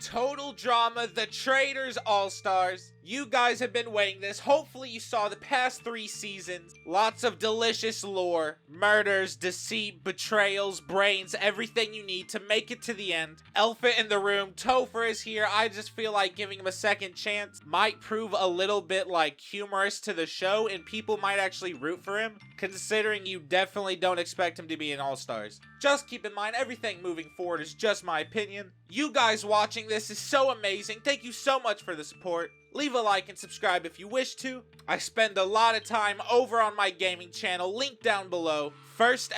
Total Drama, the Traitors All-Stars. You guys have been waiting this. Hopefully you saw the past 3 seasons. Lots of delicious lore, murders, deceit, betrayals, brains, everything you need to make it to the end. Elephant in the room, Topher is here. I just feel like giving him a second chance might prove a little bit like humorous to the show, and people might actually root for him, considering you definitely don't expect him to be an All-Stars. Just keep in mind, everything moving forward is just my opinion. You guys watching this is so amazing. Thank you so much for the support. Leave a like and subscribe if you wish to. I spend a lot of time over on my gaming channel, link down below. First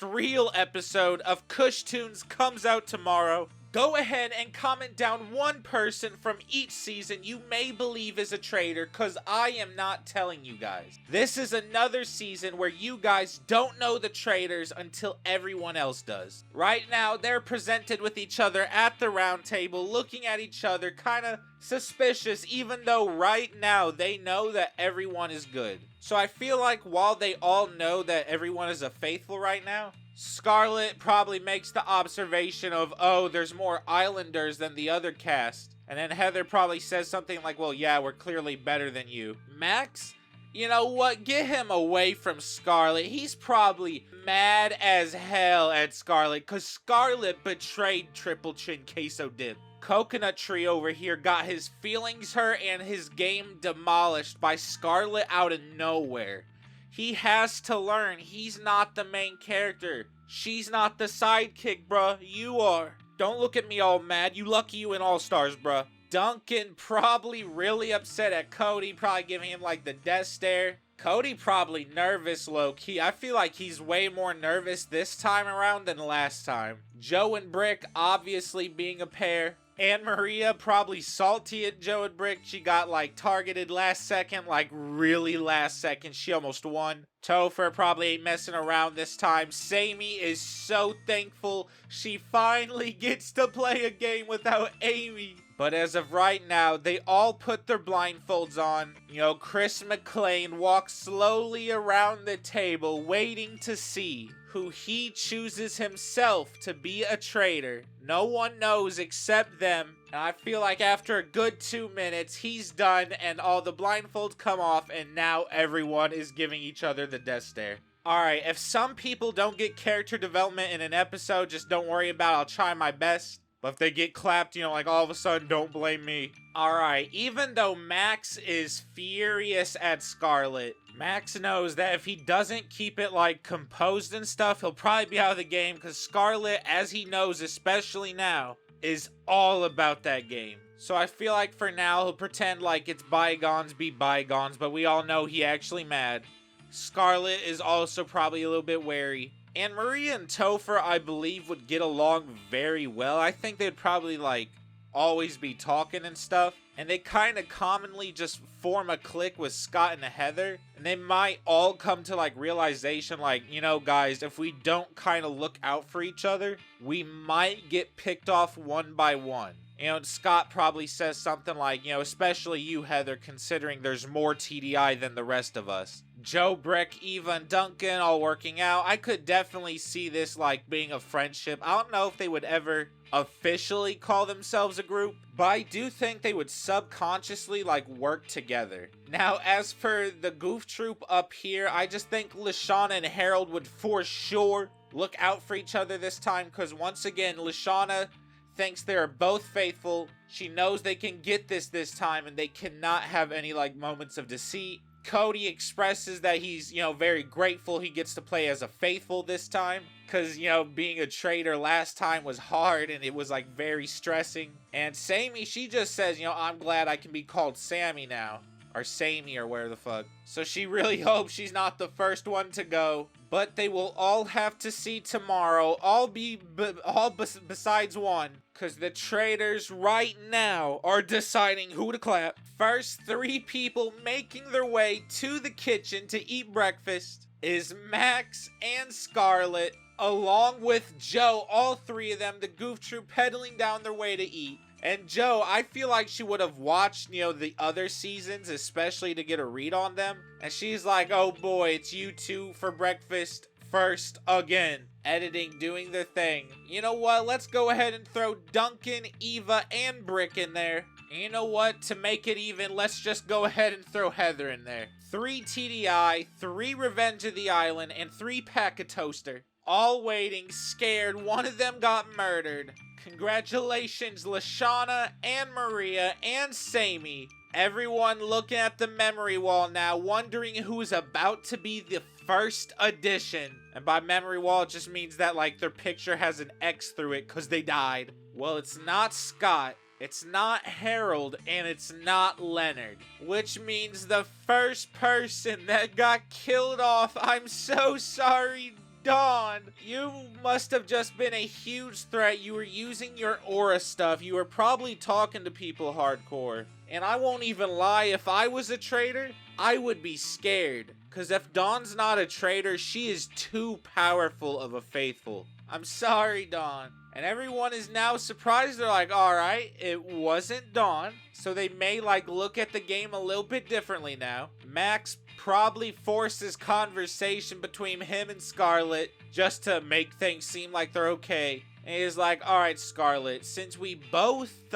real episode of Kush Tunes comes out tomorrow. Go ahead and comment down one person from each season you may believe is a traitor, cause I am not telling you guys. This is another season where you guys don't know the traitors until everyone else does. Right now, they're presented with each other at the round table, looking at each other kinda suspicious, even though right now they know that everyone is good. So I feel like while they all know that everyone is a faithful right now, Scarlet probably makes the observation of, oh, there's more islanders than the other cast. And then Heather probably says something like, well, yeah, we're clearly better than you. Max, you know what? Get him away from Scarlet. He's probably mad as hell at Scarlet because Scarlet betrayed Triple Chin Queso Dip. Coconut Tree over here got his feelings hurt and his game demolished by Scarlet out of nowhere. He has to learn. He's not the main character. She's not the sidekick, bruh. You are. Don't look at me all mad. You lucky you in All-Stars, bruh. Duncan probably really upset at Cody, probably giving him like the death stare. Cody probably nervous low-key. I feel like he's way more nervous this time around than last time. Joe and Brick obviously being a pair. And Maria probably salty at Joe and Brick. She got like targeted last second, like really last second. She almost won. Topher probably ain't messing around this time. Sammy is so thankful she finally gets to play a game without Amy. But as of right now, they all put their blindfolds on. You know, Chris McClain walks slowly around the table waiting to see who he chooses himself to be a traitor. No one knows except them. And I feel like after a good 2 minutes, he's done and all the blindfolds come off and now everyone is giving each other the death stare. Alright, if some people don't get character development in an episode, just don't worry about it. I'll try my best. But if they get clapped, you know, like all of a sudden, don't blame me. Alright, even though Max is furious at Scarlet, Max knows that if he doesn't keep it, like, composed and stuff, he'll probably be out of the game, because Scarlet, as he knows, especially now, is all about that game. So I feel like for now, he'll pretend like it's bygones be bygones, but we all know he actually mad. Scarlet is also probably a little bit wary. And Maria and Topher, I believe, would get along very well. I think they'd probably, like, always be talking and stuff. And they kind of commonly just form a clique with Scott and Heather. And they might all come to, like, realization, like, you know, guys, if we don't kind of look out for each other, we might get picked off one by one. You know, and Scott probably says something like, you know, especially you, Heather, considering there's more TDI than the rest of us. Joe, Brick, Eva, and Duncan all working out. I could definitely see this, like, being a friendship. I don't know if they would ever officially call themselves a group, but I do think they would subconsciously, like, work together. Now, as for the Goof Troop up here, I just think Lashana and Harold would for sure look out for each other this time, because once again, Lashana thinks they're both faithful. She knows they can get this time, and they cannot have any, like, moments of deceit. Cody expresses that he's, you know, very grateful he gets to play as a faithful this time. Because, you know, being a traitor last time was hard and it was, like, very stressing. And Sammy, she just says, you know, I'm glad I can be called Sammy now. Or Sammy or where the fuck. So she really hopes she's not the first one to go. But they will all have to see tomorrow. All besides one. Because the traitors right now are deciding who to clap. First 3 people making their way to the kitchen to eat breakfast is Max and Scarlet, along with Joe, all 3 of them, the Goof Troop, pedaling down their way to eat. And Joe, I feel like she would have watched, you know, the other seasons, especially to get a read on them. And she's like, oh boy, it's you two for breakfast. first again. Editing doing their thing. You know what? Let's go ahead and throw Duncan, Eva, and Brick in there. And you know what? To make it even, let's just go ahead and throw Heather in there. 3 TDI, 3 Revenge of the Island, and 3 Pack of Toaster. All waiting, scared. One of them got murdered. Congratulations, Lashana and Maria and Sammy. Everyone looking at the memory wall now, wondering who's about to be the first addition. And by memory wall, it just means that, like, their picture has an X through it because they died. Well, it's not Scott, it's not Harold, and it's not Leonard. Which means the first person that got killed off, I'm so sorry, Dawn. You must have just been a huge threat. You were using your aura stuff. You were probably talking to people hardcore. And I won't even lie, if I was a traitor, I would be scared. Because if Dawn's not a traitor, she is too powerful of a faithful. I'm sorry, Dawn. And everyone is now surprised. They're like, alright, it wasn't Dawn. So they may, like, look at the game a little bit differently now. Max probably forces conversation between him and Scarlet just to make things seem like they're okay. And he's like, alright, Scarlet, since we both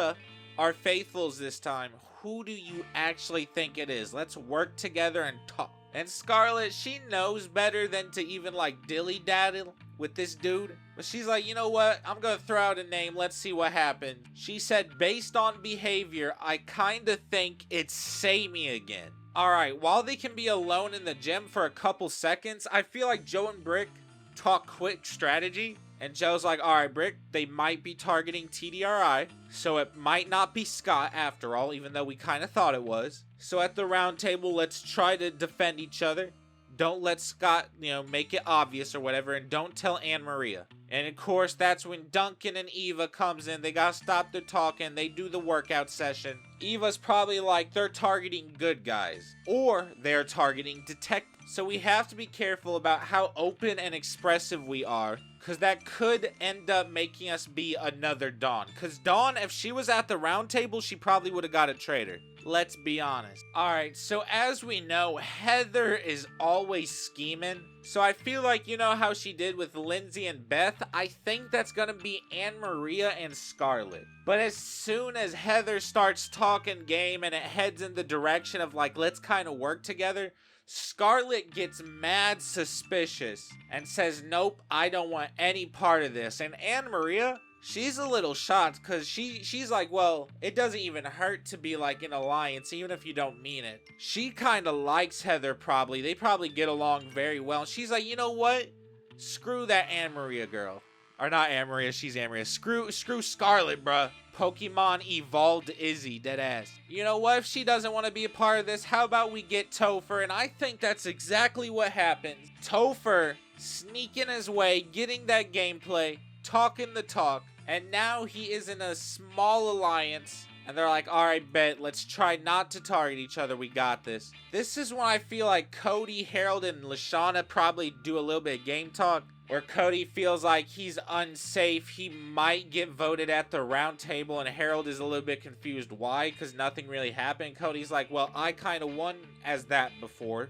are faithfuls this time, who do you actually think it is? Let's work together and talk. And Scarlet, she knows better than to even, like, dilly-daddle with this dude. But she's like, you know what? I'm gonna throw out a name. Let's see what happens. She said, based on behavior, I kinda think it's Sammy again. Alright, while they can be alone in the gym for a couple seconds, I feel like Joe and Brick talk quick strategy. And Joe's like, alright, Brick, they might be targeting TDRI, so it might not be Scott after all, even though we kind of thought it was. So at the round table, let's try to defend each other. Don't let Scott, make it obvious or whatever, and don't tell Anne Maria. And of course, that's when Duncan and Eva comes in. They gotta stop their talking. They do the workout session. Eva's probably like, they're targeting good guys, or they're targeting detectives. So we have to be careful about how open and expressive we are, because that could end up making us be another Dawn. Because Dawn, if she was at the round table, she probably would have got a traitor. Let's be honest. Alright, so as we know, Heather is always scheming. So I feel like, you know how she did with Lindsay and Beth? I think that's gonna be Anne Maria and Scarlet. But as soon as Heather starts talking game and it heads in the direction of, like, let's kind of work together, Scarlet gets mad suspicious and says, nope, I don't want any part of this. And Anne Maria, she's a little shocked because she's like, well, it doesn't even hurt to be like an alliance, even if you don't mean it. She kind of likes Heather probably. They probably get along very well. She's like, you know what? Screw that Anne Maria girl. Or not Anne Maria, she's Anne Maria. Screw Scarlet, bruh. Pokemon evolved Izzy, deadass. You know what? If she doesn't want to be a part of this, how about we get Topher? And I think that's exactly what happens. Topher sneaking his way, getting that gameplay, talking the talk, and now he is in a small alliance. And they're like, alright, bet, let's try not to target each other, we got this. This is when I feel like Cody, Harold, and Lashana probably do a little bit of game talk, where Cody feels like he's unsafe, he might get voted at the round table, and Harold is a little bit confused why, because nothing really happened. Cody's like, well, I kind of won as that before.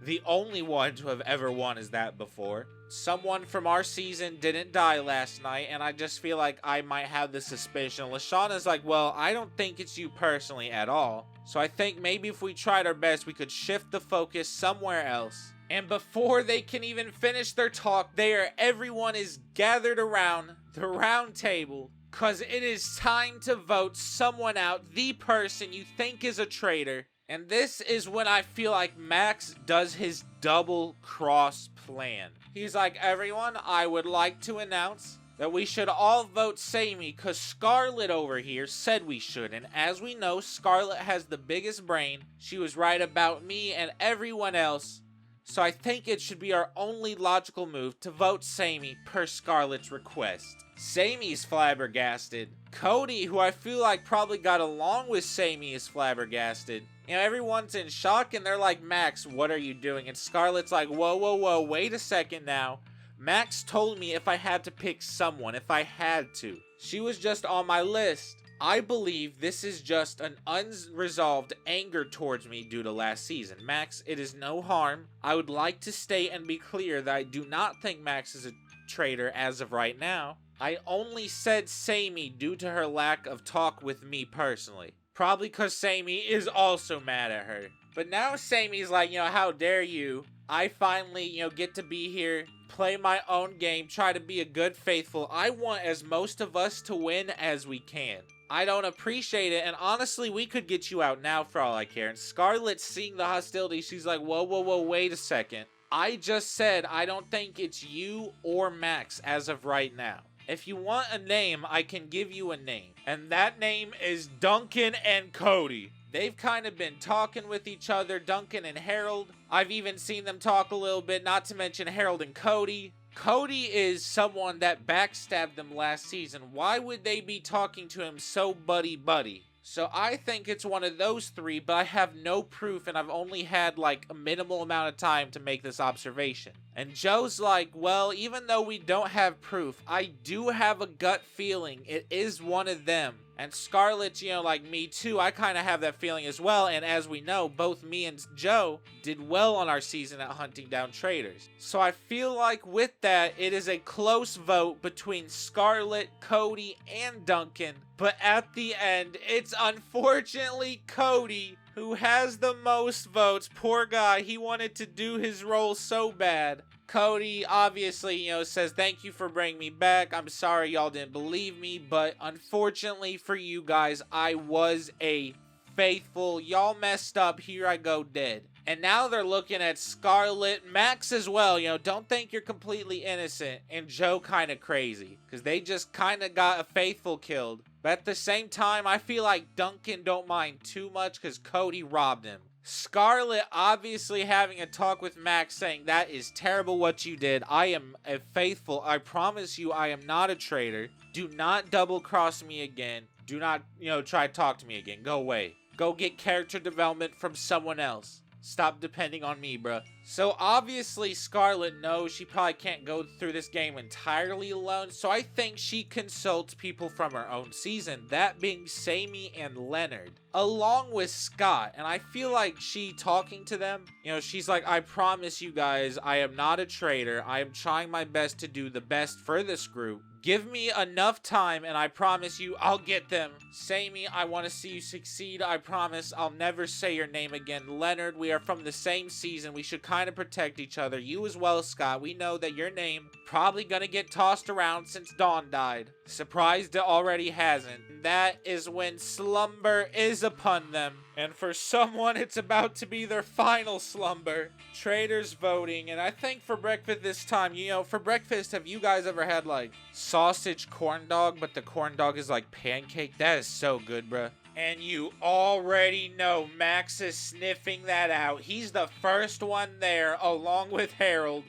The only one to have ever won as that before. Someone from our season didn't die last night, and I just feel like I might have the suspicion. Lashana's like, well, I don't think it's you personally at all. So I think maybe if we tried our best, we could shift the focus somewhere else. And before they can even finish their talk, everyone is gathered around the round table, because it is time to vote someone out, the person you think is a traitor. And this is when I feel like Max does his double cross plan. He's like, everyone, I would like to announce that we should all vote Sammy because Scarlet over here said we should. And as we know, Scarlet has the biggest brain. She was right about me and everyone else. So I think it should be our only logical move to vote Sammy per Scarlet's request. Sammy's flabbergasted. Cody, who I feel like probably got along with Sammy, is flabbergasted. Everyone's in shock and they're like, Max, what are you doing? And Scarlet's like, whoa, wait a second now. Max told me if I had to pick someone, if I had to. She was just on my list. I believe this is just an unresolved anger towards me due to last season. Max, it is no harm. I would like to state and be clear that I do not think Max is a traitor as of right now. I only said Sammy due to her lack of talk with me personally. Probably because Sammy is also mad at her. But now Sammy's like, how dare you? I finally, get to be here, play my own game, try to be a good faithful. I want as most of us to win as we can. I don't appreciate it, and honestly, we could get you out now for all I care. And Scarlett's seeing the hostility, she's like, whoa, wait a second. I just said I don't think it's you or Max as of right now. If you want a name, I can give you a name. And that name is Duncan and Cody. They've kind of been talking with each other, Duncan and Harold. I've even seen them talk a little bit, not to mention Harold and Cody. Cody is someone that backstabbed them last season. Why would they be talking to him so buddy-buddy? So I think it's one of those three, but I have no proof and I've only had like a minimal amount of time to make this observation. And Joe's like, well, even though we don't have proof, I do have a gut feeling it is one of them. And Scarlett, like me too, I kind of have that feeling as well. And as we know, both me and Joe did well on our season at hunting down traitors. So I feel like with that, it is a close vote between Scarlett, Cody, and Duncan. But at the end, it's unfortunately Cody who has the most votes. Poor guy, he wanted to do his role so bad. Cody obviously, says thank you for bringing me back. I'm sorry y'all didn't believe me, but unfortunately for you guys, I was a faithful. Y'all messed up. Here I go dead. And now they're looking at Scarlett, Max as well. Don't think you're completely innocent. And Joe kind of crazy because they just kind of got a faithful killed. But at the same time, I feel like Duncan don't mind too much because Cody robbed him. Scarlett obviously having a talk with Max saying that is terrible what you did. I am a faithful. I promise you I am not a traitor. Do not double cross me again. Do not, try to talk to me again. Go away. Go get character development from someone else. Stop depending on me, bruh. So obviously Scarlett knows she probably can't go through this game entirely alone, so I think she consults people from her own season, that being Sammy and Leonard, along with Scott. And I feel like she talking to them, she's like, I promise you guys, I am not a traitor. I am trying my best to do the best for this group. Give me enough time and I promise you I'll get them. Sammy, I want to see you succeed. I promise I'll never say your name again. Leonard, we are from the same season. We should kind of protect each other. You as well, Scott. We know that your name probably gonna get tossed around since Dawn died. Surprised it already hasn't. That is when slumber is upon them. And for someone, it's about to be their final slumber. Traitors voting. And I think for breakfast this time, for breakfast, have you guys ever had like sausage corn dog, but the corn dog is like pancake? That is so good, bruh. And you already know Max is sniffing that out. He's the first one there, along with Harold.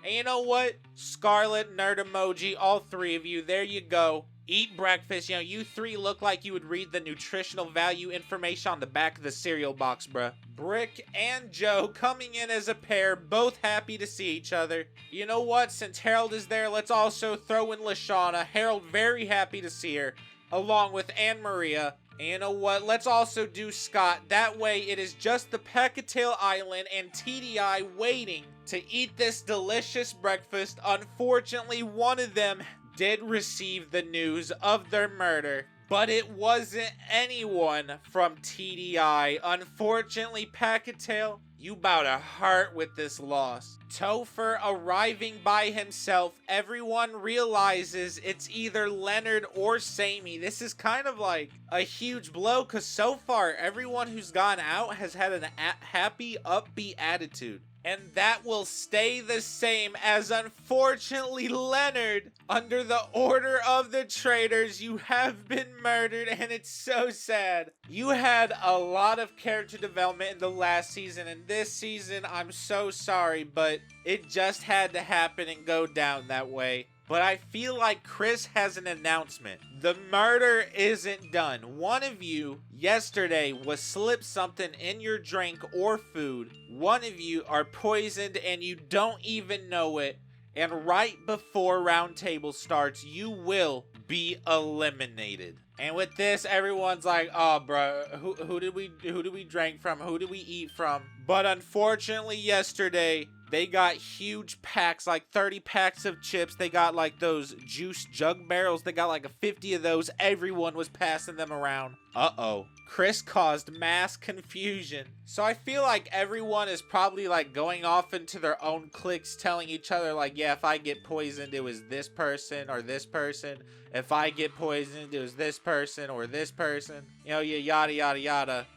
And you know what? Scarlett, nerd emoji, all three of you, there you go. Eat breakfast. You three look like you would read the nutritional value information on the back of the cereal box, bruh. Brick and Joe coming in as a pair, both happy to see each other. You know what? Since Harold is there, let's also throw in Lashana. Harold very happy to see her, along with Anne Maria. And you know what? Let's also do Scott. That way it is just the Pecatail Island and TDI waiting to eat this delicious breakfast. Unfortunately, one of them did receive the news of their murder, but it wasn't anyone from TDI. Unfortunately, Pecatail, you bout to hurt with this loss. Topher arriving by himself, everyone realizes it's either Leonard or Sammy. This is kind of like a huge blow because so far everyone who's gone out has had a happy, upbeat attitude. And that will stay the same as, unfortunately, Leonard, under the order of the traitors, you have been murdered, and it's so sad. You had a lot of character development in the last season, and this season, I'm so sorry, but it just had to happen and go down that way. But I feel like Chris has an announcement. The murder isn't done. One of you yesterday was slipped something in your drink or food. One of you are poisoned and you don't even know it. And right before Roundtable starts, you will be eliminated. And with this, everyone's like, oh, bro, who did we drink from? Who did we eat from? But unfortunately, yesterday, they got huge packs, like 30 packs of chips. They got like those juice jug barrels. They got like 50 of those. Everyone was passing them around. Uh-oh. Chris caused mass confusion. So I feel like everyone is probably like going off into their own cliques, telling each other like, yeah, if I get poisoned, it was this person or this person. If I get poisoned, it was this person or this person. You know, yeah, yada, yada, yada.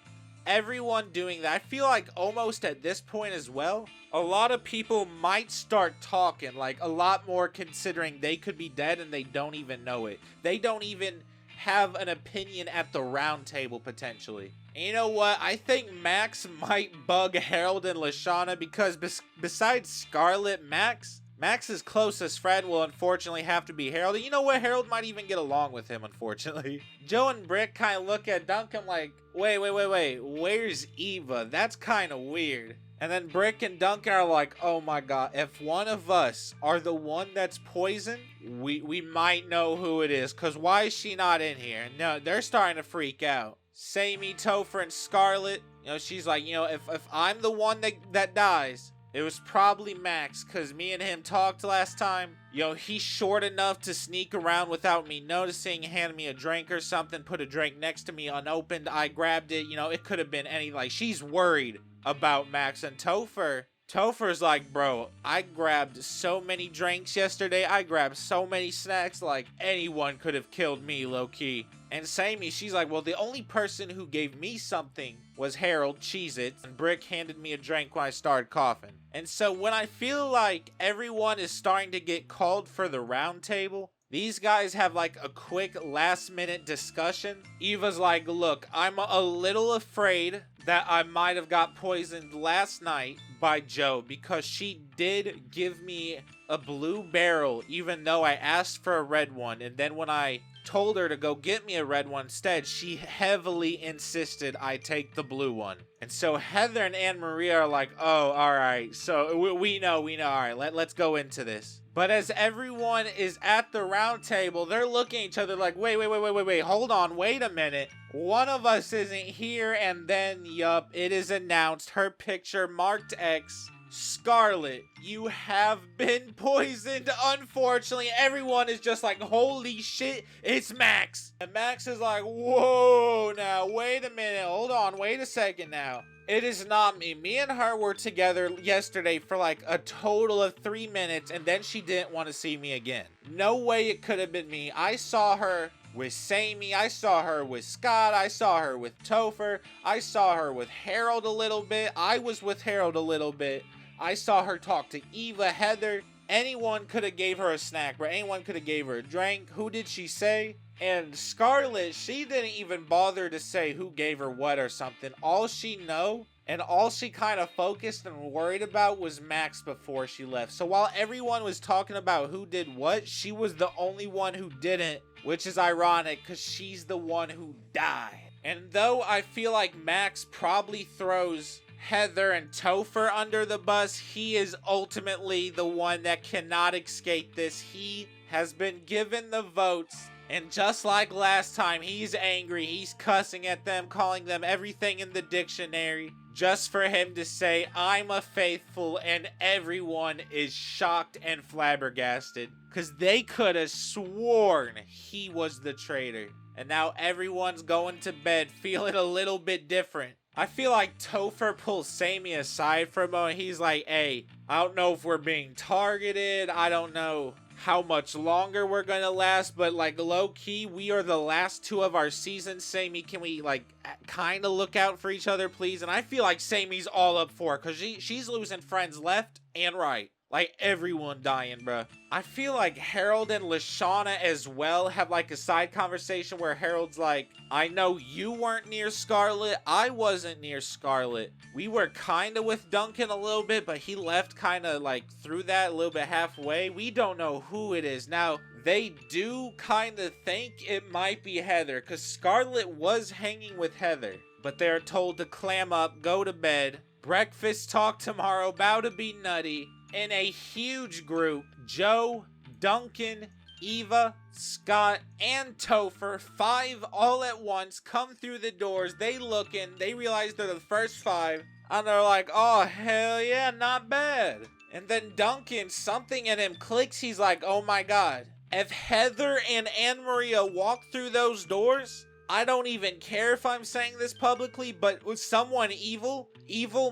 Everyone doing that. I feel like almost at this point as well, a lot of people might start talking, like a lot more, considering they could be dead and they don't even know it. They don't even have an opinion at the round table potentially. And you know what? I think Max might bug Harold and Lashana because besides Scarlet, Max's closest friend will unfortunately have to be Harold. And you know what? Harold might even get along with him, unfortunately. Joe and Brick kind of look at Duncan like, wait, where's Eva? That's kind of weird. And then Brick and Duncan are like, oh my god, if one of us are the one that's poisoned, we might know who it is. Because why is she not in here? No, they're starting to freak out. Sammy, Topher, and Scarlet, you know, she's like, you know, if I'm the one that dies, it was probably Max, because me and him talked last time. You know, he's short enough to sneak around without me noticing, hand me a drink or something, put a drink next to me unopened. I grabbed it. You know, it could have been any, like, she's worried about Max. And Topher's like, bro, I grabbed so many drinks yesterday. I grabbed so many snacks, like, anyone could have killed me, low-key. And Sammy, she's like, well, the only person who gave me something was Harold, Cheez-It, and Brick handed me a drink when I started coughing. And so when I feel like everyone is starting to get called for the round table, these guys have like a quick last-minute discussion. Eva's like, look, I'm a little afraid that I might have got poisoned last night by Joe because she did give me a blue barrel even though I asked for a red one. And then when I told her to go get me a red one instead, she heavily insisted I take the blue one. And so Heather and Anne Marie are like, oh, all right, so we know, all right, let's go into this. But as everyone is at the round table, they're looking at each other like, wait, hold on, wait a minute. One of us isn't here, and then, yup, it is announced, her picture marked X. Scarlet, you have been poisoned. Unfortunately, everyone is just like, holy shit, it's Max. And Max is like, whoa, now, wait a minute, hold on, wait a second now. It is not me. Me and her were together yesterday for like a total of 3 minutes, and then she didn't want to see me again. No way it could have been me. I saw her with Sammy, I saw her with Scott, I saw her with Topher, I saw her with Harold a little bit, I was with Harold a little bit. I saw her talk to Eva, Heather. Anyone could have gave her a snack, but anyone could have gave her a drink. Who did she say? And Scarlet, she didn't even bother to say who gave her what or something. All she know, and all she kind of focused and worried about was Max before she left. So while everyone was talking about who did what, she was the only one who didn't, which is ironic because she's the one who died. And though I feel like Max probably throws Heather and Topher under the bus, he is ultimately the one that cannot escape this. He has been given the votes, and just like last time, he's angry, he's cussing at them, calling them everything in the dictionary, just for him to say, I'm a faithful, and everyone is shocked and flabbergasted, because they could have sworn he was the traitor. And now everyone's going to bed feeling a little bit different. I feel like Topher pulls Sammy aside for a moment. He's like, hey, I don't know if we're being targeted. I don't know how much longer we're gonna last, but like low-key, we are the last 2 of our seasons. Sammy, can we like kind of look out for each other, please? And I feel like Sammy's all up for it because she's losing friends left and right. Like, everyone dying, bruh. I feel like Harold and Lashana as well have, like, a side conversation where Harold's like, I know you weren't near Scarlet. I wasn't near Scarlet. We were kind of with Duncan a little bit, but he left kind of, like, through that a little bit halfway. We don't know who it is. Now, they do kind of think it might be Heather, because Scarlet was hanging with Heather. But they're told to clam up, go to bed. Breakfast talk tomorrow, about to be nutty. In a huge group, Joe, Duncan, Eva, Scott, and Topher, 5 all at once, come through the doors. They look in, they realize they're the first 5, and they're like, oh, hell yeah, not bad. And then Duncan, something in him clicks. He's like, oh my god, if Heather and Anne Maria walk through those doors, I don't even care if I'm saying this publicly, but with someone evil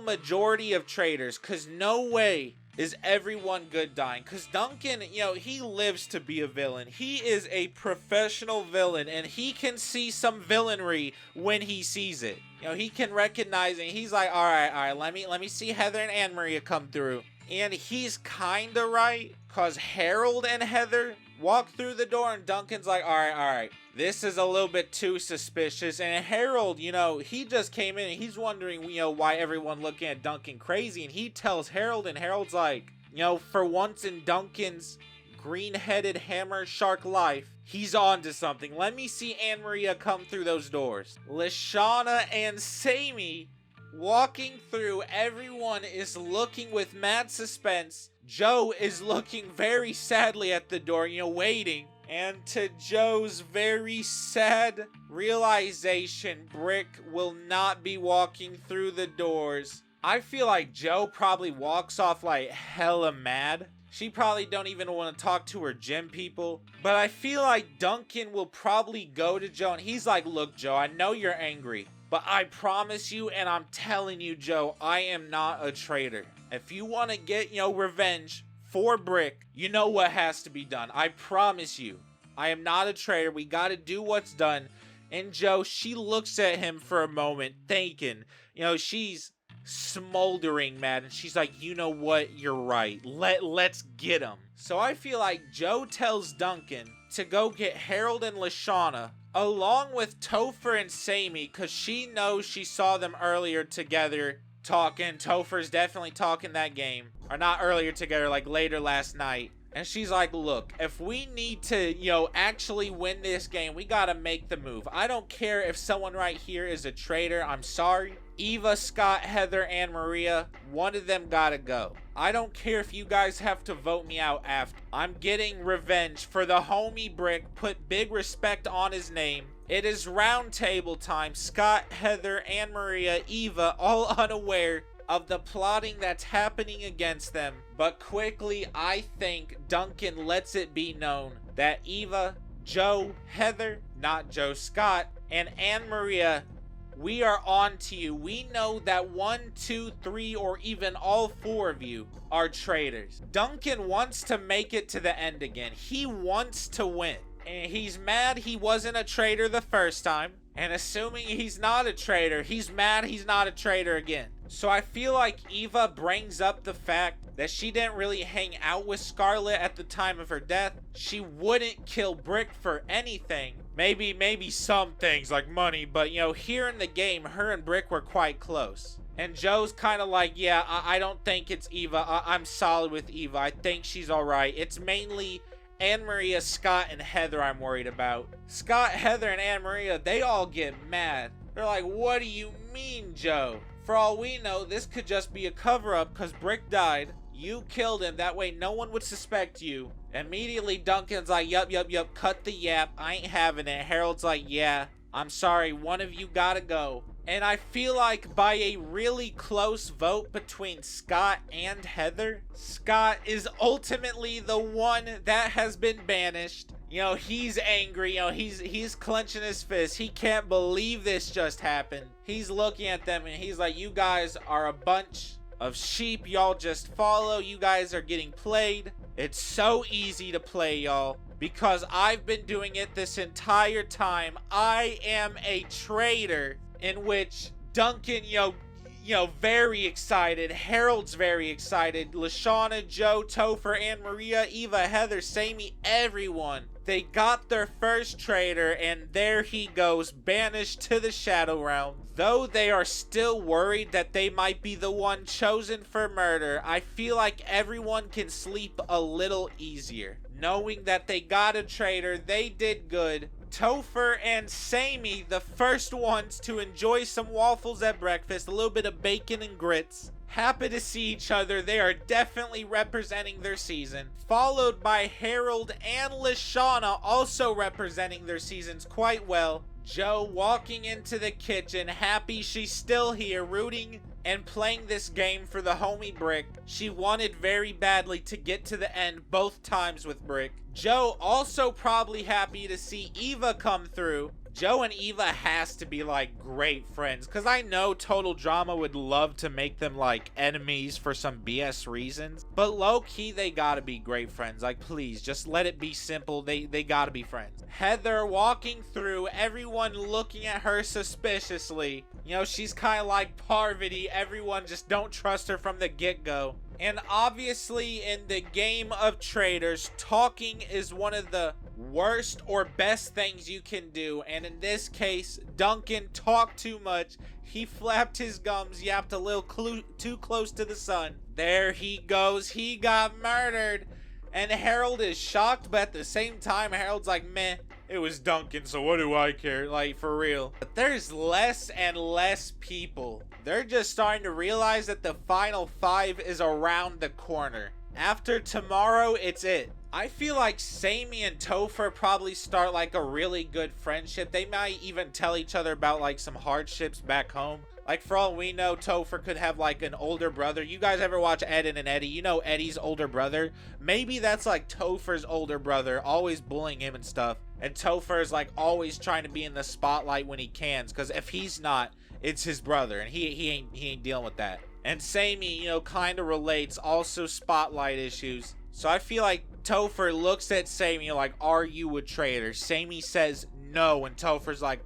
majority of traitors, because no way is everyone good dying. Because Duncan, he lives to be a villain. He is a professional villain, and he can see some villainry when he sees it. He can recognize it. He's like, all right, let me see Heather and Anne Maria come through. And he's kinda right, because Harold and Heather walk through the door, and Duncan's like, all right, this is a little bit too suspicious. And Harold, he just came in and he's wondering, why everyone looking at Duncan crazy. And he tells Harold, and Harold's like, for once in Duncan's green-headed hammer shark life, he's on to something. Let me see Anne Maria come through those doors. Lashana and Sammy walking through, everyone is looking with mad suspense. Joe is looking very sadly at the door, waiting. And to Joe's very sad realization, Brick will not be walking through the doors. I feel like Joe probably walks off like hella mad. She probably don't even want to talk to her gym people. But I feel like Duncan will probably go to Joe and he's like, look, Joe, I know you're angry, but I promise you, and I'm telling you, Joe, I am not a traitor. If you want to get, revenge for Brick, you know what has to be done. I promise you, I am not a traitor. We got to do what's done. And Joe, she looks at him for a moment, thinking, she's smoldering mad, and she's like, you know what, you're right. Let's get him. So I feel like Joe tells Duncan to go get Harold and Lashana, along with Topher and Sammy, because she knows she saw them earlier together talking. Topher's definitely talking that game. Or not earlier together, like later last night. And she's like, look, if we need to, actually win this game, we gotta make the move. I don't care if someone right here is a traitor. I'm sorry. Eva, Scott, Heather, and Maria, one of them gotta go. I don't care if you guys have to vote me out after. I'm getting revenge for the homie Brick. Put big respect on his name. It is Roundtable time. Scott, Heather, and Maria, Eva, all unaware of the plotting that's happening against them. But quickly, I think Duncan lets it be known that Eva, Joe, Heather, not Joe, Scott, and Anne Maria, we are on to you. We know that 1, 2, 3, or even all 4 of you are traitors. Duncan wants to make it to the end again. He wants to win. And he's mad he wasn't a traitor the first time. And assuming he's not a traitor, he's mad he's not a traitor again. So I feel like Eva brings up the fact that she didn't really hang out with Scarlet at the time of her death. She wouldn't kill Brick for anything. Maybe some things like money, but here in the game, her and Brick were quite close. And Joe's kind of like, yeah, I don't think it's Eva. I'm solid with Eva. I think she's alright. It's mainly Anne Maria, Scott, and Heather I'm worried about. Scott, Heather, and Anne Maria, they all get mad. They're like, what do you mean, Joe? For all we know, this could just be a cover-up because Brick died. You killed him. That way no one would suspect you. Immediately, Duncan's like, yup, cut the yap. I ain't having it. Harold's like, yeah, I'm sorry. One of you gotta go. And I feel like by a really close vote between Scott and Heather, Scott is ultimately the one that has been banished. He's angry. He's clenching his fist. He can't believe this just happened. He's looking at them and he's like, you guys are a bunch of sheep. Y'all just follow. You guys are getting played. It's so easy to play, y'all, because I've been doing it this entire time. I am a traitor. In which Duncan, very excited. Harold's very excited. Lashana, Joe, Topher, Anne Maria, Eva, Heather, Sammy, everyone. They got their first traitor, and there he goes, banished to the Shadow Realm. Though they are still worried that they might be the one chosen for murder, I feel like everyone can sleep a little easier, knowing that they got a traitor. They did good. Topher and Sammy, the first ones to enjoy some waffles at breakfast, a little bit of bacon and grits. happy to see each other. They are definitely representing their season. Followed by Harold and Lashana, also representing their seasons quite well. Joe walking into the kitchen, happy she's still here, rooting and playing this game for the homie Brick. She wanted very badly to get to the end both times with Brick. Joe also probably happy to see Eva come through. Joe and Eva has to be like great friends, because I know Total Drama would love to make them like enemies for some BS reasons, but low-key they gotta be great friends. Like, please just let it be simple. They gotta be friends. Heather walking through, everyone looking at her suspiciously. You know, she's kind of like Parvati. Everyone just don't trust her from the get-go. And obviously in the game of Traitors, talking is one of the worst or best things you can do. And in this case, Duncan talked too much. He flapped his gums, yapped a little too close to the sun. There he goes. He got murdered. And Harold is shocked, but at the same time, Harold's like, meh, it was Duncan, so what do I care? Like, for real. But there's less and less people. They're just starting to realize that the final 5 is around the corner. After tomorrow, it's it. I feel like Sammy and Topher probably start like a really good friendship. They might even tell each other about like some hardships back home. Like, for all we know, Topher could have like an older brother. You guys ever watch Ed and Eddie? You know Eddie's older brother. Maybe that's like Topher's older brother, always bullying him and stuff. And Topher is like always trying to be in the spotlight when he can, because if he's not, it's his brother, and he ain't dealing with that. And Sammy, you know, kind of relates, also spotlight issues. So I feel like Topher looks at Sammy like, are you a traitor? Sammy says no, and Topher's like,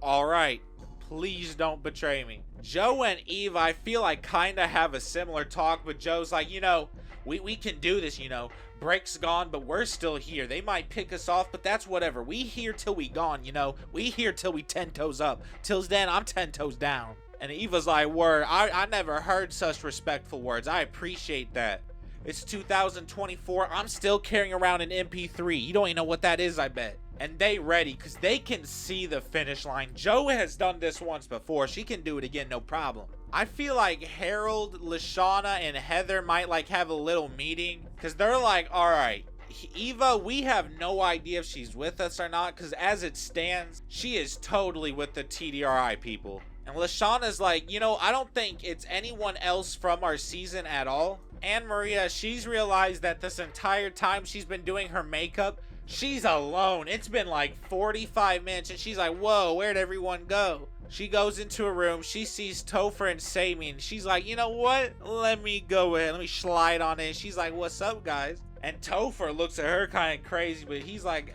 all right, please don't betray me. Joe and Eva, I feel like kind of have a similar talk, but Joe's like, you know, we can do this, you know. Brick's gone, but we're still here. They might pick us off, but that's whatever. We here till we gone, you know. We here till we 10 toes up. Till then, I'm 10 toes down. And Eva's like, word, I never heard such respectful words. I appreciate that. It's 2024. I'm still carrying around an MP3. You don't even know what that is, I bet. And they ready, because they can see the finish line. Joe has done this once before. She can do it again, no problem. I feel like Harold, Lashana, and Heather might like have a little meeting, because they're like, all right, Eva, we have no idea if she's with us or not, because as it stands, she is totally with the TDRI people. And Lashana's like, you know, I don't think it's anyone else from our season at all. And Maria, she's realized that this entire time she's been doing her makeup, she's alone. It's been like 45 minutes, and she's like, whoa, where'd everyone go? She goes into a room, she sees Topher and Sammy, and she's like, you know what? Let me go ahead, let me slide on in. She's like, what's up, guys? And Topher looks at her kind of crazy, but he's like,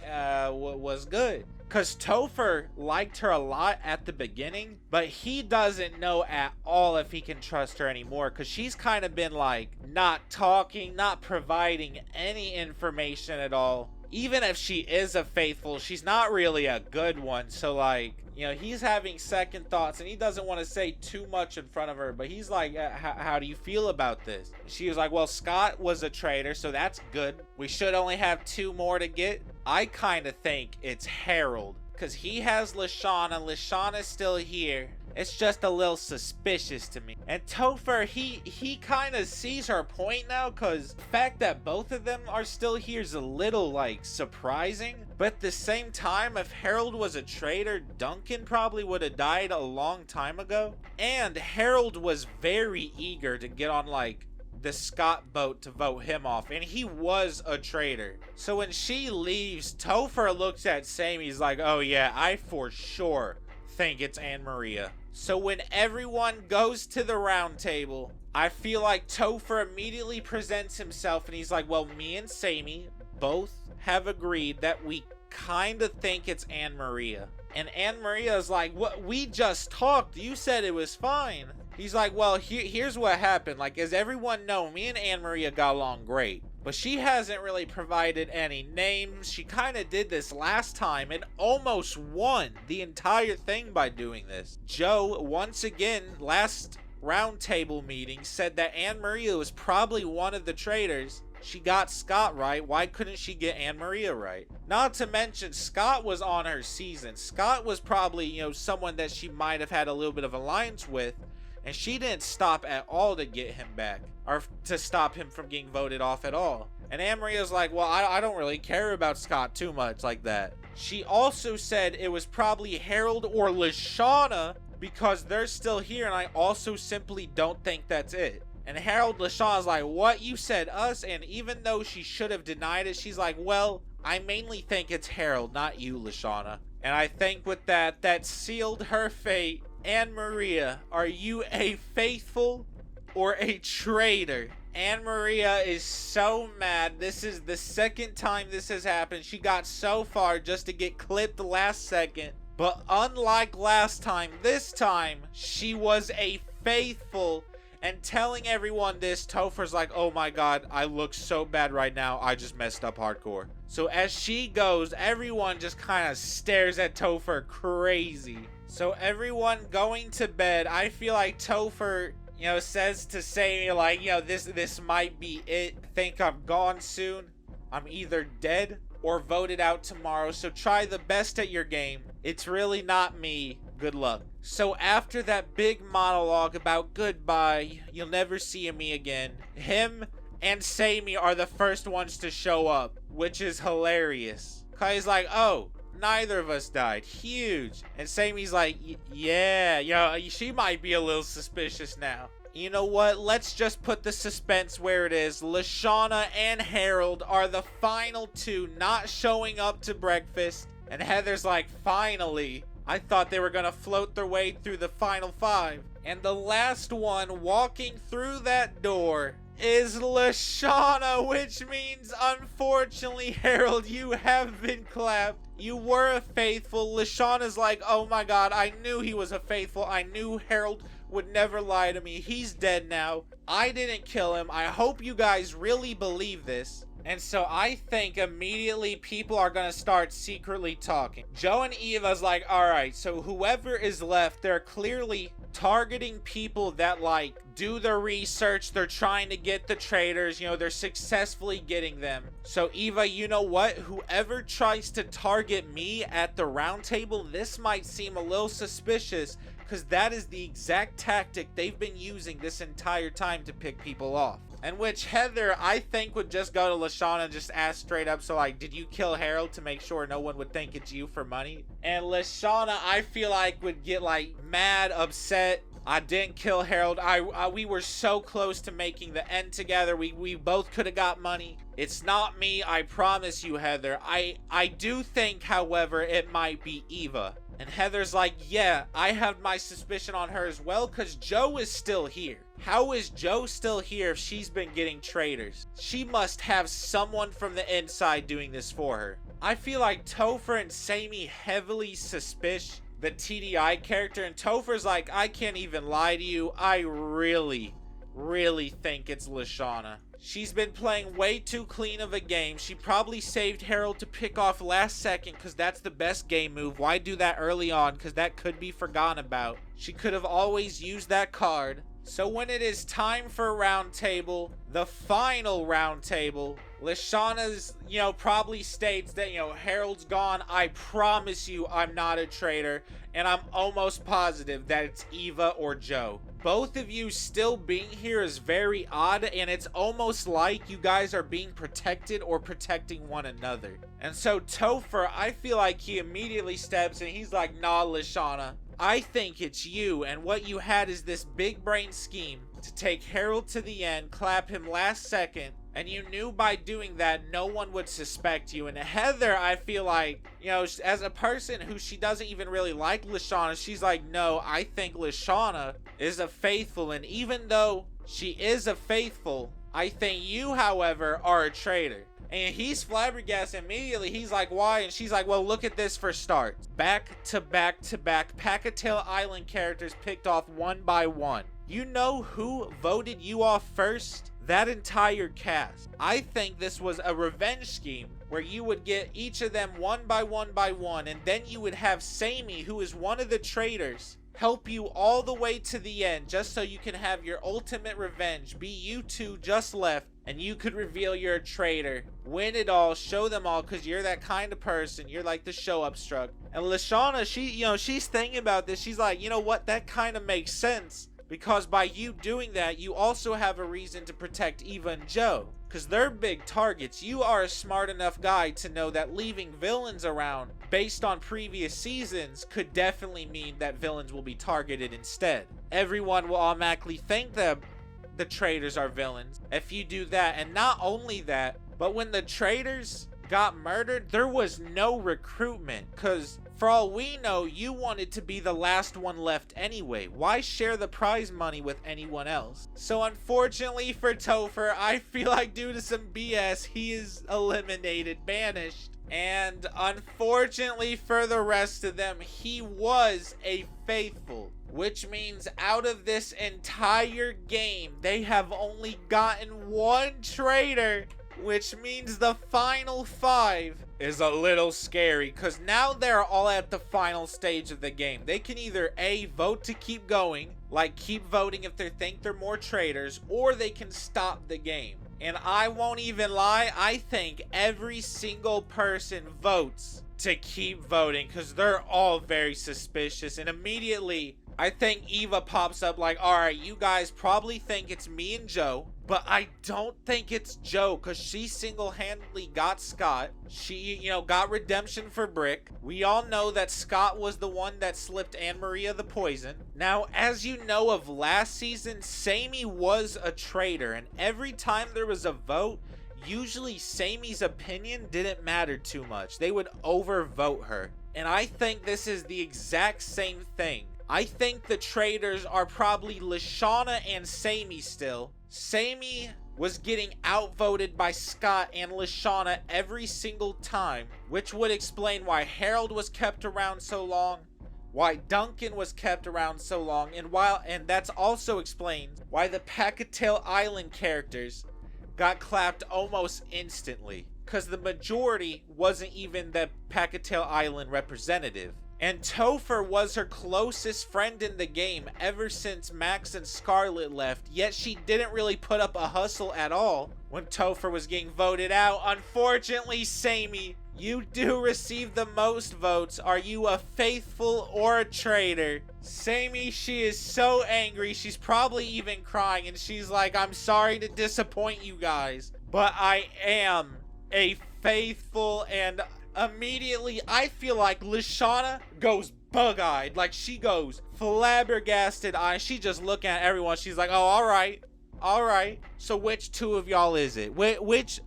what's good? Because Topher liked her a lot at the beginning, but he doesn't know at all if he can trust her anymore, because she's kind of been like not talking, not providing any information at all. Even if she is a faithful, she's not really a good one. So like, you know, he's having second thoughts, and he doesn't want to say too much in front of her, but he's like, how do you feel about this? She was like, well, Scott was a traitor, so that's good. We should only have 2 more to get. I kind of think it's Harold, because he has Lashana. Lashana's still here. It's just a little suspicious to me. And Topher, he kind of sees her point now, because the fact that both of them are still here is a little, like, surprising. But at the same time, if Harold was a traitor, Duncan probably would have died a long time ago. And Harold was very eager to get on, like, the Scott boat to vote him off, and he was a traitor. So when she leaves, Topher looks at Sammy. He's like, oh yeah, I for sure think it's Anne Maria. So when everyone goes to the round table, I feel like Topher immediately presents himself, and he's like, well, me and Sammy both have agreed that we kind of think it's Anne Maria. And Anne Maria's like, what? We just talked. You said it was fine. He's like, well, here's what happened. Like, as everyone know, me and Anne Maria got along great, but she hasn't really provided any names. She kind of did this last time and almost won the entire thing by doing this. Joe, once again, last roundtable meeting, said that Anne Maria was probably one of the traitors. She got Scott right. Why couldn't she get Anne Maria right? Not to mention, Scott was on her season. Scott was probably, you know, someone that she might have had a little bit of alliance with. and she didn't stop at all to get him back, or to stop him from getting voted off at all. And Anne-Maria's like, well, I don't really care about Scott too much like that. She also said it was probably Harold or Lashana because they're still here, and I also simply don't think that's it. And Harold Lashana's like, what, you said us? And even though she should have denied it, she's like, well, I mainly think it's Harold, not you, Lashana. And I think with that, that sealed her fate. Anne-Maria, are you a faithful or a traitor? Anne-Maria is so mad. This is the second time this has happened. She got so far just to get clipped last second. But unlike last time, this time, she was a faithful. And telling everyone this, Topher's like, oh my god, I look so bad right now. I just messed up hardcore. So as she goes, everyone just kind of stares at Topher crazy. So everyone going to bed, I feel like Topher, says to Sammy, like, this might be it. Think I'm gone soon. I'm either dead or voted out tomorrow. So try the best at your game. It's really not me. Good luck. So after that big monologue about goodbye, you'll never see me again, him and Sammy are the first ones to show up, which is hilarious. Cause he's like, oh, neither of us died. Huge. And Sammy's like, yeah, she might be a little suspicious now. You know what? Let's just put the suspense where it is. Lashana and Harold are the final two not showing up to breakfast. And Heather's like, finally. I thought they were gonna float their way through the final five. And the last one walking through that door is Lashana, which means, unfortunately, Harold, you have been clapped. You were a faithful. Lashana's like, oh my god, I knew he was a faithful. I knew Harold would never lie to me. He's dead now. I didn't kill him. I hope you guys really believe this. And so I think immediately people are going to start secretly talking. Joe and Eva's like, alright, so whoever is left, they're clearly targeting people that, like, do the research. They're trying to get the traitors. They're successfully getting them. So Eva, you know what? Whoever tries to target me at the round table, this might seem a little suspicious because that is the exact tactic they've been using this entire time to pick people off. And which Heather, I think, would just go to Lashana and just ask straight up, so like, did you kill Harold to make sure no one would think it's you for money? And Lashana, I feel like, would get like mad, upset. I didn't kill Harold. We were so close to making the end together. We both could have got money. It's not me, I promise you, Heather. I do think, however, it might be Eva. And Heather's like, yeah, I have my suspicion on her as well, because Joe is still here. How is Joe still here if she's been getting traitors? She must have someone from the inside doing this for her. I feel like Topher and Sammy heavily suspicious the TDI character, and Topher's like, I can't even lie to you. I really think it's Lashana. She's been playing way too clean of a game. She probably saved Harold to pick off last second because that's the best game move. Why do that early on? Because that could be forgotten about. She could have always used that card. So when it is time for a round table, the final round table, Lashana's, probably states that, Harold's gone. I promise you I'm not a traitor. And I'm almost positive that it's Eva or Joe. Both of you still being here is very odd, and it's almost like you guys are being protected or protecting one another. And so Topher, I feel like he immediately steps in. He's like, nah, Lashana, I think it's you, and what you had is this big brain scheme to take Harold to the end, clap him last second, and you knew by doing that no one would suspect you. And Heather, I feel like, as a person who she doesn't even really like Lashana, she's like, no, I think Lashana is a faithful, and even though she is a faithful, I think you, however, are a traitor. And he's flabbergasted immediately. He's like, why? And she's like, well, look at this for starts. Back to back to back Pacatail Island characters picked off one by one. You know who voted you off first? That entire cast. I think this was a revenge scheme where you would get each of them one by one, and then you would have Sammy, who is one of the traitors, help you all the way to the end just so you can have your ultimate revenge. Be you two just left, and you could reveal you're a traitor, win it all, show them all, because you're that kind of person. You're like the show up struck. And Lashana, she's thinking about this. She's like, you know what? That kind of makes sense. because by you doing that, you also have a reason to protect Eva and Joe, because they're big targets. You are a smart enough guy to know that leaving villains around based on previous seasons could definitely mean that villains will be targeted instead. Everyone will automatically think that the traitors are villains if you do that. And not only that, but when the traitors got murdered, there was no recruitment, because for all we know, you wanted to be the last one left anyway. Why share the prize money with anyone else? So unfortunately for Topher, I feel like due to some BS, he is eliminated, banished. And unfortunately for the rest of them, he was a faithful, which means out of this entire game, they have only gotten one traitor, which means the final 5 is a little scary, because now they're all at the final stage of the game. They can either A, vote to keep going, like keep voting if they think they're more traitors, or they can stop the game. And I won't even lie, I think every single person votes to keep voting, because they're all very suspicious. And immediately, I think Eva pops up like, alright, you guys probably think it's me and Joe, but I don't think it's Joe, because she single-handedly got Scott. She, got redemption for Brick. We all know that Scott was the one that slipped Anne-Maria the poison. Now, as you know of last season, Sammy was a traitor, and every time there was a vote, usually Sammy's opinion didn't matter too much. They would overvote her. And I think this is the exact same thing. I think the traitors are probably Lashana and Sammy still. Sammy was getting outvoted by Scott and Lashana every single time, which would explain why Harold was kept around so long, why Duncan was kept around so long, and that's also explains why the Pacatail Island characters got clapped almost instantly, because the majority wasn't even the Pacatail Island representative. And Topher was her closest friend in the game ever since Max and Scarlet left, yet she didn't really put up a hustle at all when Topher was getting voted out. Unfortunately, Sammy, you do receive the most votes. Are you a faithful or a traitor? Sammy, she is so angry, she's probably even crying, and she's like, I'm sorry to disappoint you guys, but I am a faithful. And immediately, I feel like Lashana goes bug-eyed. Like, she goes flabbergasted eyes. She just looking at everyone. She's like, oh, all right. So which two of y'all is it?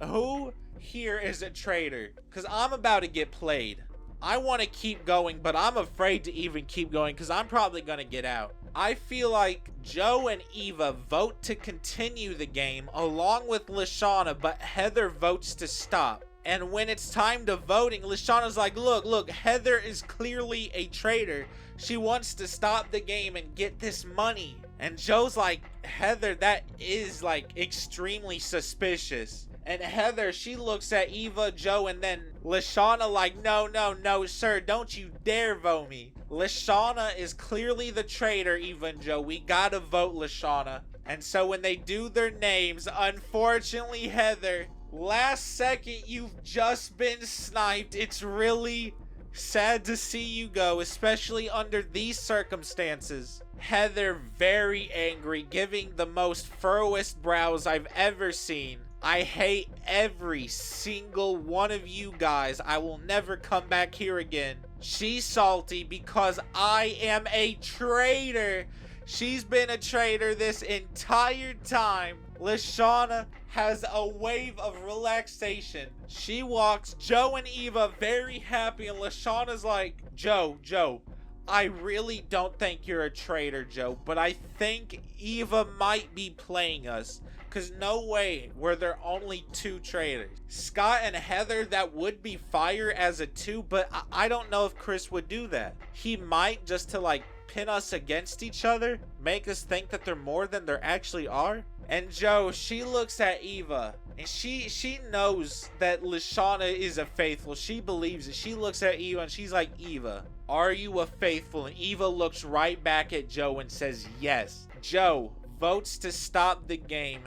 Who here is a traitor? Because I'm about to get played. I want to keep going, but I'm afraid to even keep going because I'm probably going to get out. I feel like Joe and Eva vote to continue the game along with Lashana, but Heather votes to stop. And when it's time to voting, Lashana's like, look, Heather is clearly a traitor. She wants to stop the game and get this money. And Joe's like, Heather, that is like extremely suspicious. And Heather, she looks at Eva, Joe, and then Lashana like, no, sir, don't you dare vote me. Lashana is clearly the traitor, Eva and Joe. We gotta vote Lashana. And so when they do their names, unfortunately, Heather, last second, you've just been sniped. It's really sad to see you go, especially under these circumstances. Heather very angry, giving the most furrowest brows I've ever seen. I hate every single one of you guys. I will never come back here again. She's salty because I am a traitor. She's been a traitor this entire time. Lashana has a wave of relaxation. She walks Joe and Eva very happy, and Lashana's like, Joe, I really don't think you're a traitor, Joe, but I think Eva might be playing us. Because no way were there only 2 traitors. Scott and Heather, that would be fire as a 2, but I don't know if Chris would do that. He might, just to like pin us against each other, make us think that they're more than there actually are. And Joe, she looks at Eva, and she knows that Lashana is a faithful. She believes it. She looks at Eva, and she's like, Eva, are you a faithful? And Eva looks right back at Joe and says, yes. Joe votes to stop the game.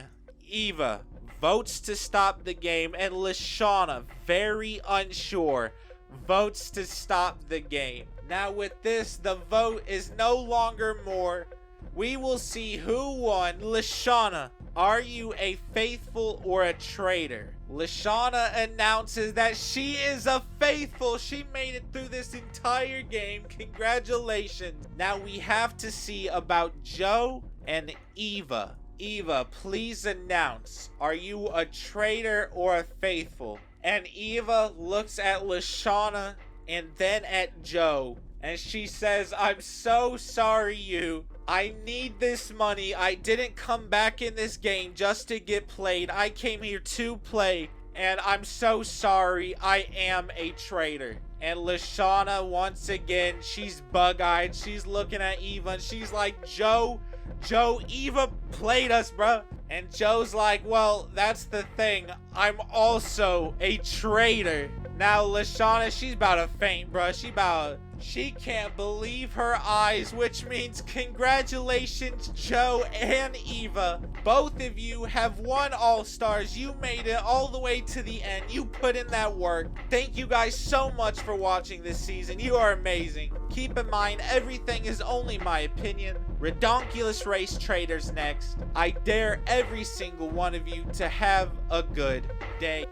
Eva votes to stop the game, and Lashana, very unsure, votes to stop the game. Now with this, the vote is no longer more we will see who won. Lashana, are you a faithful or a traitor? Lashana announces that she is a faithful. She made it through this entire game. Congratulations. Now we have to see about Joe and Eva. Eva, please announce. Are you a traitor or a faithful? And Eva looks at Lashana and then at Joe. And she says, I'm so sorry, you. I need this money. I didn't come back in this game just to get played. I came here to play. And I'm so sorry. I am a traitor. And Lashana, once again, she's bug-eyed. She's looking at Eva and she's like, Joe, Eva played us, bruh. And Joe's like, well, that's the thing. I'm also a traitor. Now, Lashana, she's about to faint, bruh. She can't believe her eyes, which means congratulations, Joe and Eva. Both of you have won All-Stars. You made it all the way to the end. You put in that work. Thank you guys so much for watching this season. You are amazing. Keep in mind, everything is only my opinion. Redonkulous Race Traitors next. I dare every single one of you to have a good day.